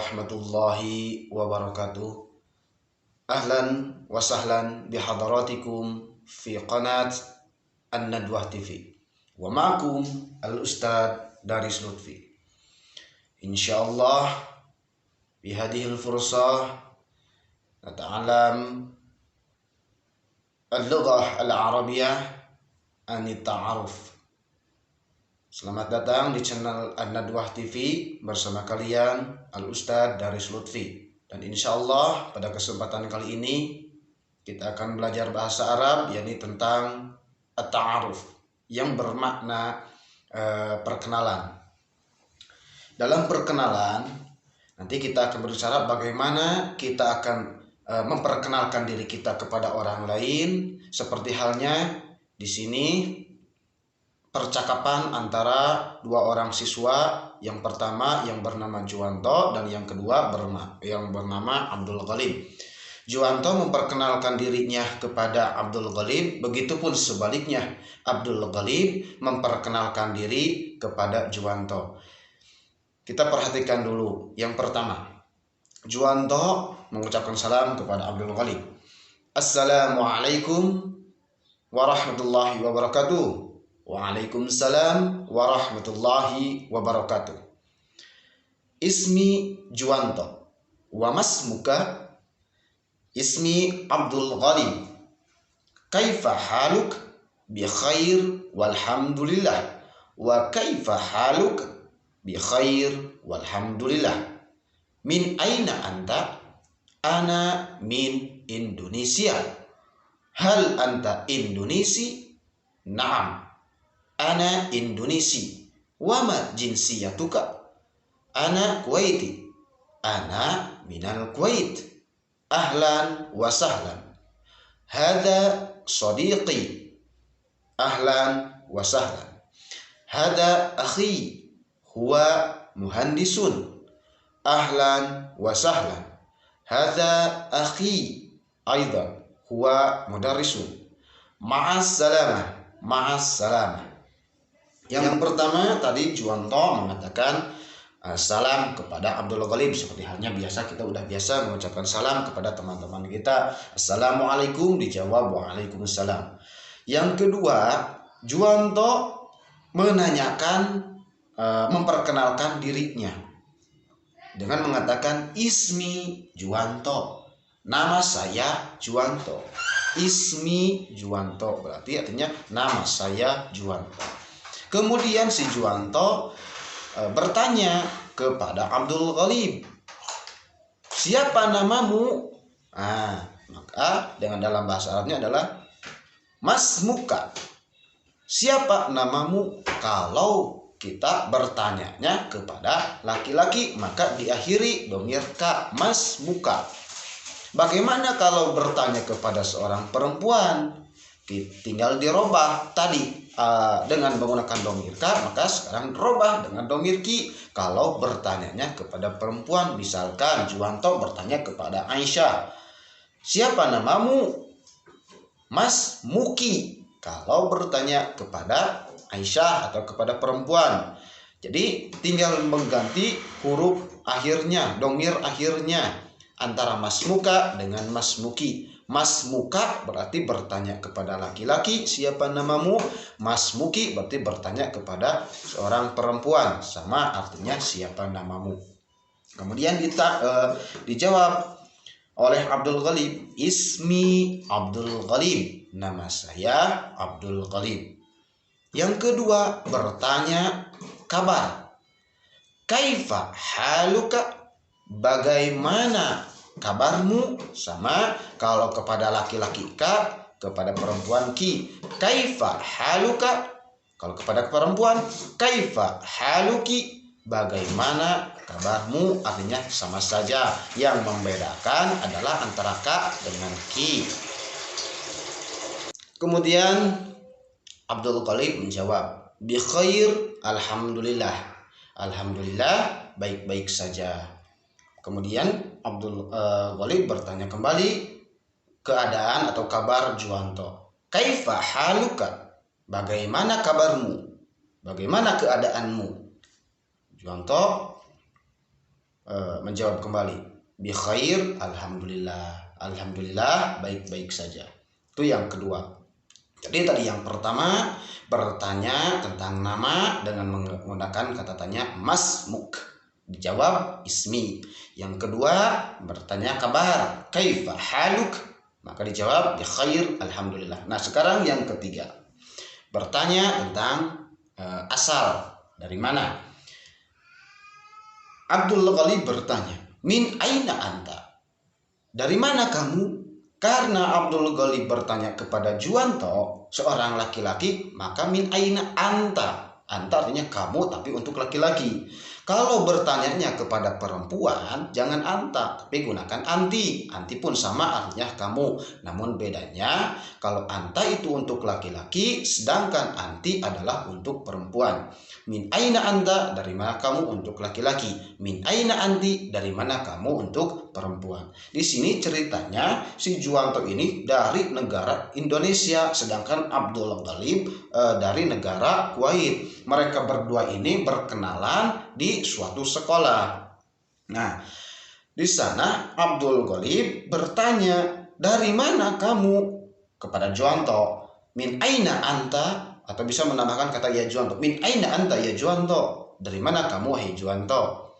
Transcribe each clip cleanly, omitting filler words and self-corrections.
warahmatullahi wabarakatuh. Ahlan wa sahlan bihadaratikum fi qanat An-Nadwah TV. Wa ma'akum al-Ustadz Daris Lutfi. Insyaallah bihadihil fursah nata'alam al-lughah al-arabiyah an-ta'aruf. Selamat datang di channel An-Nadwah TV bersama kalian Al-Ustadz Daris Lutfi. Dan insya Allah pada kesempatan kali ini kita akan belajar bahasa Arab, yakni tentang at-ta'aruf yang bermakna perkenalan. Dalam perkenalan nanti kita akan berbicara bagaimana kita akan memperkenalkan diri kita kepada orang lain, seperti halnya di sini percakapan antara dua orang siswa, yang pertama yang bernama Juwanto dan yang kedua yang bernama Abdul Ghalib. Juwanto memperkenalkan dirinya kepada Abdul Ghalib, begitupun sebaliknya Abdul Ghalib memperkenalkan diri kepada Juwanto. Kita perhatikan dulu yang pertama. Juwanto mengucapkan salam kepada Abdul Ghalib. Assalamualaikum warahmatullahi wabarakatuh. Waalaikumsalam warahmatullahi wabarakatuh. Ismi Juwanto wa masmuka? Ismi Abdul Ghalib. Kaifa haluk? Bi khair walhamdulillah. Wa kaifa haluk? Bi khair walhamdulillah. Min aina anta? Ana min Indonesia. Hal anta Indonesi? Naam, ana Indonesi. Wama jinsiyatuka? Ana Kuwaiti. Ana minal Kuwait. Ahlan wa sahlan. Hada sadiqi. Ahlan wa sahlan. Hada akhi. Huwa muhandisun. Ahlan wa sahlan. Hada akhi aidan. Huwa mudarrisun. Ma'as salamah. Ma'as salamah. Yang pertama tadi Juwanto mengatakan salam kepada Abdul Ghalib, seperti halnya biasa kita udah biasa mengucapkan salam kepada teman-teman kita. Assalamualaikum, dijawab waalaikumsalam. Yang kedua, Juwanto menanyakan, memperkenalkan dirinya dengan mengatakan ismi Juwanto, nama saya Juwanto. Ismi Juwanto berarti artinya nama saya Juwanto. Kemudian si Juwanto bertanya kepada Abdul Ghalib, siapa namamu? Maka dengan dalam bahasa Arabnya adalah masmuka. Siapa namamu? Kalau kita bertanyanya kepada laki-laki maka diakhiri dhamir ka, masmuka. Bagaimana kalau bertanya kepada seorang perempuan? Tinggal dirobah tadi dengan menggunakan dhamir ka, maka sekarang dirobah dengan dhamir ki. Kalau bertanyanya kepada perempuan, misalkan Juwanto bertanya kepada Aisyah, siapa namamu? Mas Muki. Kalau bertanya kepada Aisyah atau kepada perempuan, jadi tinggal mengganti huruf akhirnya, dhamir akhirnya antara masmuka dengan masmuki. Masmuka berarti bertanya kepada laki-laki, siapa namamu? Masmuki berarti bertanya kepada seorang perempuan, sama artinya siapa namamu. Kemudian dijawab oleh Abdul Ghalib, ismi Abdul Ghalib, nama saya Abdul Ghalib. Yang kedua bertanya kabar. Kaifa haluka? Bagaimana kabarmu? Sama kalau kepada laki-laki ka, kepada perempuan ki. Kaifa haluka? Kalau kepada perempuan kaifa haluki? Bagaimana kabarmu? Artinya sama saja. Yang membedakan adalah antara ka dengan ki. Kemudian Abdul Ghalib menjawab, bi khair alhamdulillah. Alhamdulillah baik-baik saja. Kemudian Abdul Ghalib bertanya kembali keadaan atau kabar Juwanto. Kaifa haluka? Bagaimana kabarmu? Bagaimana keadaanmu? Juwanto menjawab kembali, bi khair, alhamdulillah. Alhamdulillah, baik-baik saja. Itu yang kedua. Jadi tadi yang pertama bertanya tentang nama dengan menggunakan kata tanya masmuk, dijawab ismi. Yang kedua bertanya kabar, kaifa haluk, maka dijawab bi khair, alhamdulillah. Nah sekarang yang ketiga bertanya tentang asal, dari mana. Abdul Ghalib bertanya, min aina anta, dari mana kamu? Karena Abdul Ghalib bertanya kepada Juwanto, seorang laki-laki, maka min aina anta. Anta artinya kamu, tapi untuk laki-laki. Kalau bertanyanya kepada perempuan, jangan anta, tapi gunakan anti. Anti pun sama artinya kamu. Namun bedanya, kalau anta itu untuk laki-laki, sedangkan anti adalah untuk perempuan. Min aina anta, dari mana kamu untuk laki-laki. Min aina anti, dari mana kamu untuk perempuan. Di sini ceritanya si Juwanto ini dari negara Indonesia, sedangkan Abdul Ghalib dari negara Kuwait. Mereka berdua ini berkenalan di suatu sekolah. Nah, di sana Abdul Ghalib bertanya, dari mana kamu, kepada Juwanto. Min aina anta, atau bisa menambahkan kata ya Juwanto, min aina anta ya Juwanto, dari mana kamu wahai Juwanto.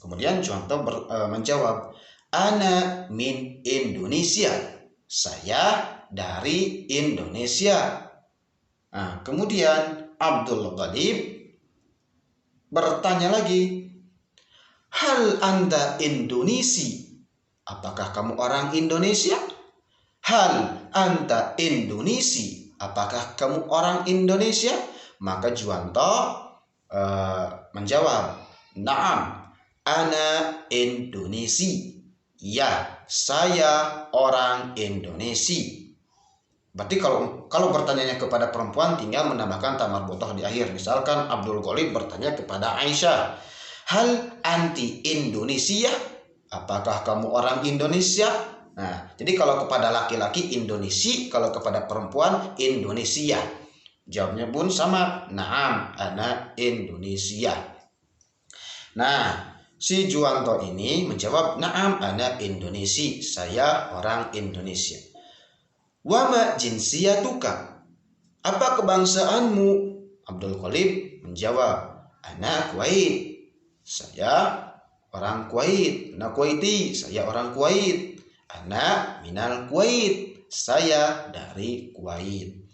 Kemudian Juwanto menjawab, ana min Indonesia, saya dari Indonesia. Nah, kemudian Abdul Ghalib bertanya lagi, hal anda Indonesi, apakah kamu orang Indonesia? Hal anta Indonesi, apakah kamu orang Indonesia? Maka Juwanto menjawab, naam, ana Indonesi, ya saya orang Indonesi. Berarti kalau bertanyanya kepada perempuan tinggal menambahkan tamar botoh di akhir. Misalkan Abdul Ghalib bertanya kepada Aisyah, hal anti Indonesia, apakah kamu orang Indonesia? Nah, jadi kalau kepada laki-laki Indonesia, kalau kepada perempuan Indonesia. Jawabnya pun sama, naam, ana Indonesia. Nah, si Juwanto ini menjawab, naam, ana Indonesia, saya orang Indonesia. Wama jinsiyatuka, apa kebangsaanmu? Abdul Ghalib menjawab, ana Kuwait, saya orang Kuwait. Ana Kuwaiti, saya orang Kuwait. Ana minal Kuwait, saya dari Kuwait.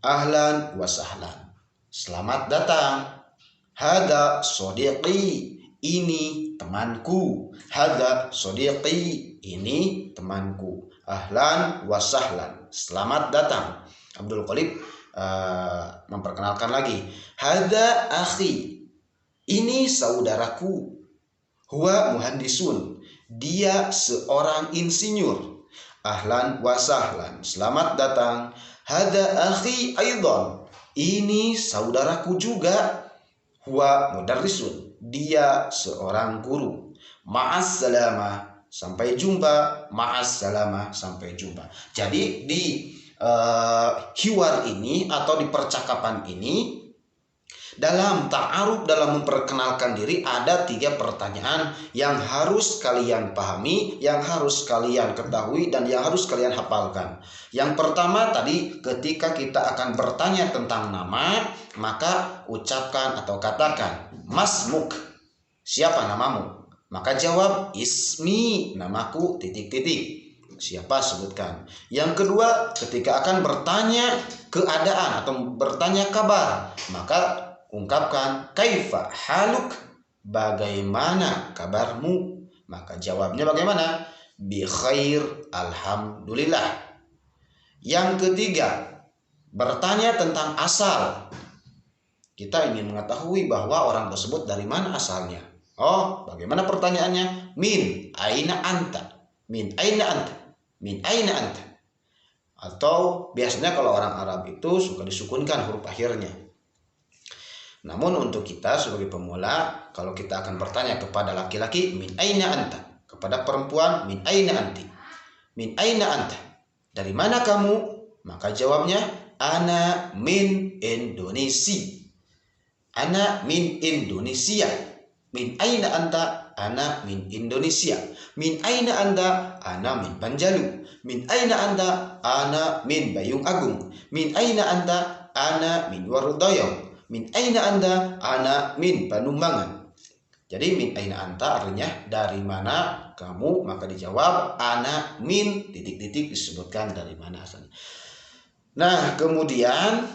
Ahlan wa sahlan, selamat datang. Hada sodiqi, ini temanku. Hada sodiqi, ini temanku. Ahlan wa sahlan, selamat datang. Abdul Ghalib memperkenalkan lagi. Hada akhi, ini saudaraku. Huwa muhandisun, dia seorang insinyur. Ahlan wa sahlan, selamat datang. Hada akhi aidan, ini saudaraku juga. Huwa mudarrisun, dia seorang guru. Ma'as salamah, sampai jumpa. Ma'as salamah, sampai jumpa. Jadi di hiwar ini atau di percakapan ini, dalam ta'aruf, dalam memperkenalkan diri, ada 3 pertanyaan yang harus kalian pahami, yang harus kalian ketahui, dan yang harus kalian hafalkan. Yang pertama tadi, ketika kita akan bertanya tentang nama, maka ucapkan atau katakan, masmuk, siapa namamu? Maka jawab, ismi, namaku, titik-titik. Siapa sebutkan. Yang kedua, ketika akan bertanya keadaan atau bertanya kabar, maka ungkapkan kaifa haluk, bagaimana kabarmu? Maka jawabnya bagaimana? Bi khair, alhamdulillah. Yang ketiga, bertanya tentang asal. Kita ingin mengetahui bahwa orang tersebut dari mana asalnya. Oh, bagaimana pertanyaannya? Min aina anta? Min aina anta? Min aina anta? Atau biasanya kalau orang Arab itu suka disukunkan huruf akhirnya. Namun untuk kita sebagai pemula, kalau kita akan bertanya kepada laki-laki, min aina anta? Kepada perempuan, min aina anti? Min aina anta? Dari mana kamu? Maka jawabnya, ana min Indonesia. Ana min Indonesia. Min aina anta? Ana min Indonesia. Min aina Anda? Ana min Banjalu. Min aina Anda? Ana min Bayung Agung. Min aina Anda? Ana min Warudoyo. Min aina Anda? Ana min Panumbangan. Jadi min aina anta artinya dari mana kamu, maka dijawab ana min titik-titik, disebutkan dari mana asalnya. Nah, kemudian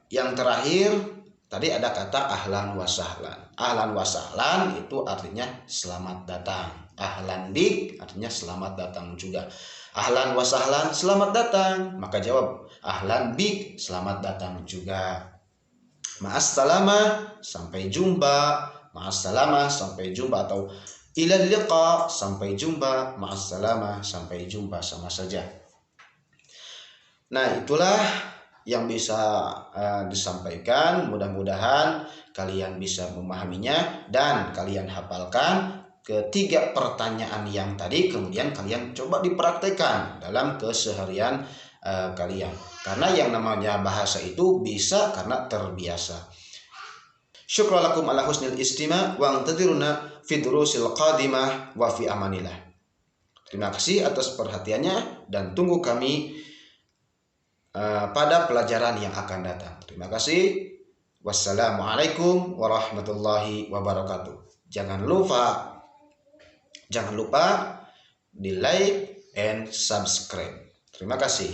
yang terakhir tadi ada kata ahlan wa sahlan. Ahlan wa sahlan itu artinya selamat datang. Ahlan bik artinya selamat datang juga. Ahlan wa sahlan selamat datang, maka jawab ahlan bik selamat datang juga. Ma'assalama sampai jumpa, ma'assalama sampai jumpa, atau ilal liqa sampai jumpa, ma'assalama sampai jumpa, sama saja. Nah, itulah yang bisa disampaikan. Mudah-mudahan kalian bisa memahaminya dan kalian hafalkan ketiga pertanyaan yang tadi, kemudian kalian coba dipraktekkan dalam keseharian kalian. Karena yang namanya bahasa itu bisa karena terbiasa. Syukran lakum ala husnil istima' wa antadiruna fi durusil qadimah wa fi amanillah. Terima kasih atas perhatiannya dan tunggu kami pada pelajaran yang akan datang. Terima kasih. Wassalamualaikum warahmatullahi wabarakatuh. Jangan lupa di like and subscribe. Terima kasih.